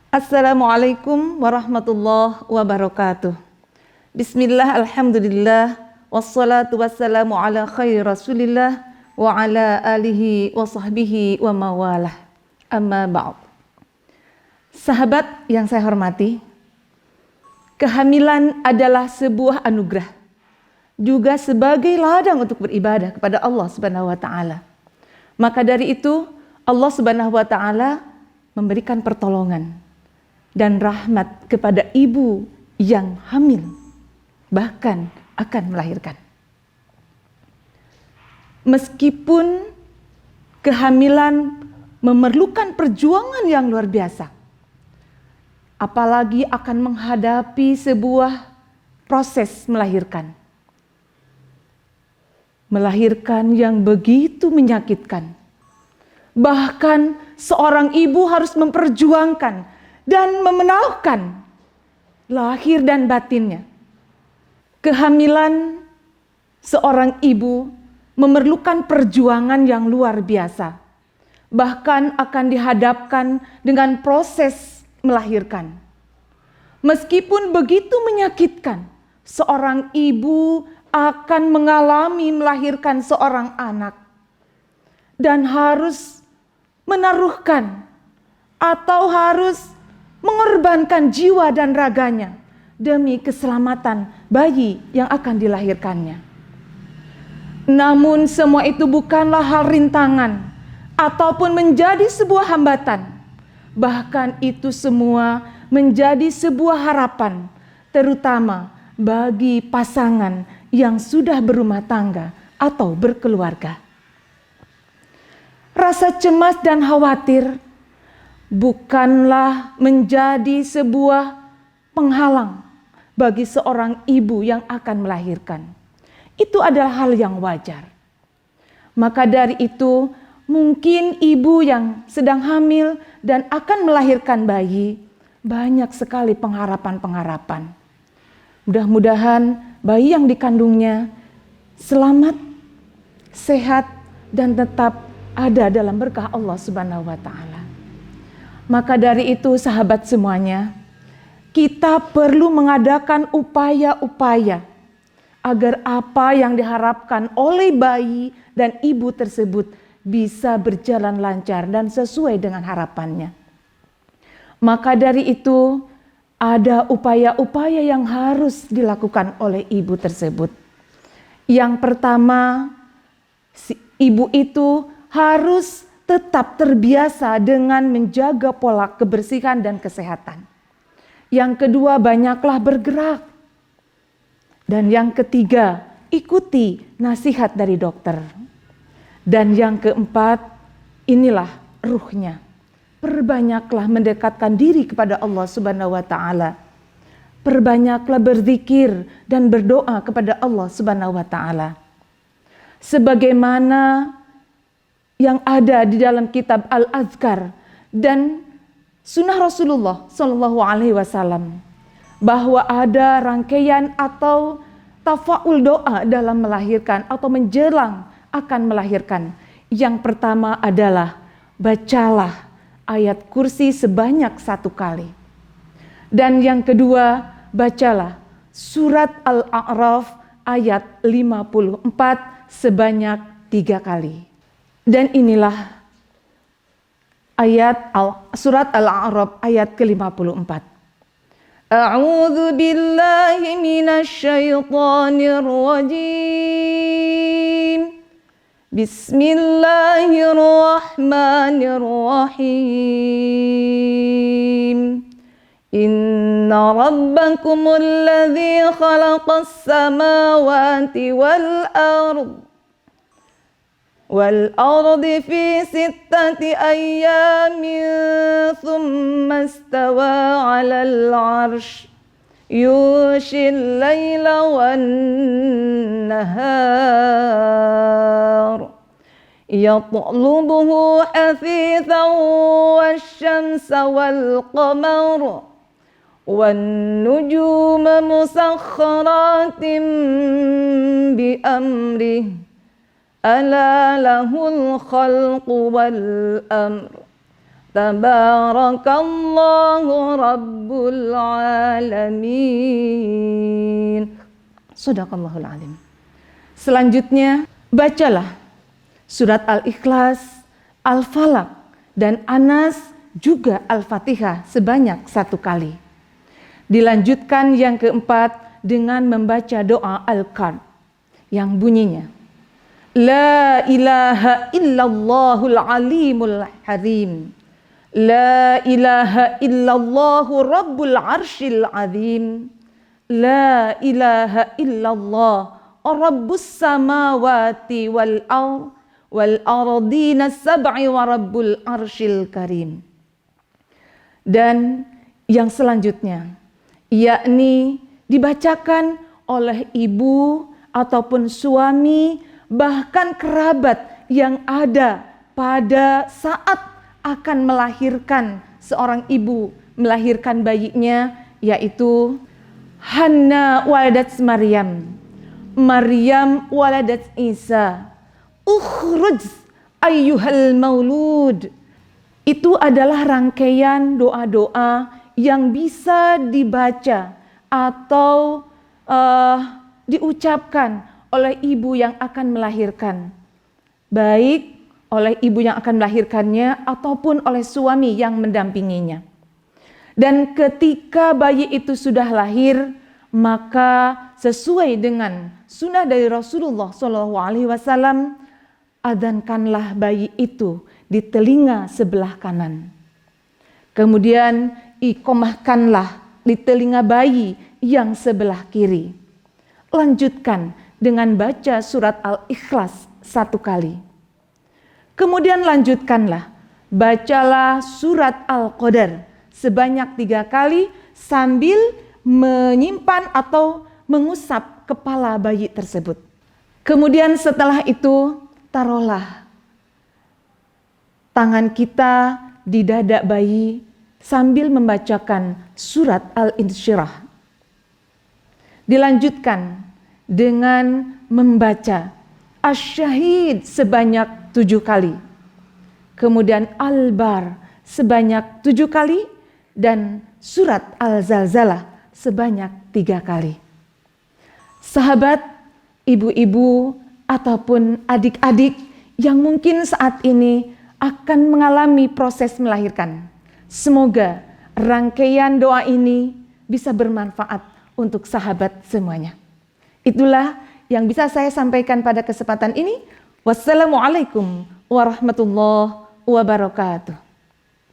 Assalamualaikum warahmatullahi wabarakatuh. Bismillah, alhamdulillah, wassalatu wassalamu ala khairi rasulillah wa ala alihi wa sahbihi wa mawalah. Amma ba'd. Sahabat yang saya hormati, kehamilan adalah sebuah anugerah, juga sebagai ladang untuk beribadah kepada Allah Subhanahu wa taala. Maka dari itu Allah Subhanahu wa taala memberikan pertolongan dan rahmat kepada ibu yang hamil, bahkan akan melahirkan. Meskipun kehamilan memerlukan perjuangan yang luar biasa, apalagi akan menghadapi sebuah proses melahirkan. Melahirkan yang begitu menyakitkan. Bahkan seorang ibu harus memperjuangkan dan memenuhkan lahir dan batinnya. Kehamilan seorang ibu memerlukan perjuangan yang luar biasa. Bahkan akan dihadapkan dengan proses melahirkan. Meskipun begitu menyakitkan, seorang ibu akan mengalami melahirkan seorang anak dan harus menaruhkan atau harus mengorbankan jiwa dan raganya demi keselamatan bayi yang akan dilahirkannya. Namun semua itu bukanlah hal rintangan ataupun menjadi sebuah hambatan. Bahkan itu semua menjadi sebuah harapan, terutama bagi pasangan yang sudah berumah tangga atau berkeluarga. Rasa cemas dan khawatir bukanlah menjadi sebuah penghalang bagi seorang ibu yang akan melahirkan. Itu adalah hal yang wajar. Maka dari itu, mungkin ibu yang sedang hamil dan akan melahirkan bayi, banyak sekali pengharapan-pengharapan. Mudah-mudahan bayi yang dikandungnya selamat, sehat, dan tetap ada dalam berkah Allah Subhanahu wa taala. Maka dari itu sahabat semuanya, kita perlu mengadakan upaya-upaya agar apa yang diharapkan oleh bayi dan ibu tersebut bisa berjalan lancar dan sesuai dengan harapannya. Maka dari itu ada upaya-upaya yang harus dilakukan oleh ibu tersebut. Yang pertama, si ibu itu harus tetap terbiasa dengan menjaga pola kebersihan dan kesehatan. Yang kedua, banyaklah bergerak. Dan yang ketiga, ikuti nasihat dari dokter. Dan yang keempat, inilah ruhnya. Perbanyaklah mendekatkan diri kepada Allah Subhanahu wa taala. Perbanyaklah berzikir dan berdoa kepada Allah Subhanahu wa taala. Sebagaimana yang ada di dalam kitab Al-Azkar dan sunnah Rasulullah Shallallahu alaihi wasallam, bahwa ada rangkaian atau tafaul doa dalam melahirkan atau menjelang akan melahirkan. Yang pertama adalah bacalah ayat kursi sebanyak 1 kali. Dan yang kedua, bacalah surat Al-A'raf ayat 54 sebanyak 3 kali. Dan inilah ayat surat Al-A'raf ayat ke-54. A'udzu billahi minasy syaithanir rajim. Bismillahirrahmanirrahim. Inna rabbakumul ladzi khalaqas samawati wal ardi fi 6 ayyamin thumma istawa 'alal 'arsy yughshil laila wan nahar yatlubuhu hafithan wasyamsa wal qamara wan nujuma musakhkharatin bi amrihi ala lahul khalqu wal amr Tabarakallahu Rabbul Alamin. Shadaqallahul Alim. Selanjutnya, bacalah surat Al-Ikhlas, Al-Falaq, dan Anas, juga Al-Fatihah sebanyak 1 kali. Dilanjutkan yang keempat dengan membaca doa Al-Qard yang bunyinya, La ilaha illallahul alimul harim. La ilaha illallahu rabbul arshil azim. La ilaha illallah rabbus samawati wal ardina sab'i wa rabbul arshil karim. Dan yang selanjutnya, yakni dibacakan oleh ibu ataupun suami, bahkan kerabat yang ada pada saat akan melahirkan, seorang ibu melahirkan bayinya, yaitu Hanna waladat Maryam, Maryam waladat Isa, ukhruj ayyuhal maulud. Itu adalah rangkaian doa-doa yang bisa dibaca atau diucapkan oleh ibu yang akan melahirkan, baik oleh ibu yang akan melahirkannya ataupun oleh suami yang mendampinginya. Dan ketika bayi itu sudah lahir, maka sesuai dengan sunnah dari Rasulullah SAW, adzankanlah bayi itu di telinga sebelah kanan. Kemudian iqomahkanlah di telinga bayi yang sebelah kiri. Lanjutkan dengan baca surat Al-Ikhlas 1 kali. Kemudian lanjutkanlah, bacalah surat Al-Qadar sebanyak 3 kali sambil menyimpan atau mengusap kepala bayi tersebut. Kemudian setelah itu, taruhlah tangan kita di dada bayi sambil membacakan surat Al-Insyirah. Dilanjutkan dengan membaca Asy-Syahid sebanyak 7 kali. Kemudian Al-Bar sebanyak 7 kali dan surat Al-Zalzalah sebanyak 3 kali. Sahabat, ibu-ibu ataupun adik-adik yang mungkin saat ini akan mengalami proses melahirkan, semoga rangkaian doa ini bisa bermanfaat untuk sahabat semuanya. Itulah yang bisa saya sampaikan pada kesempatan ini. Wassalamualaikum warahmatullahi wabarakatuh.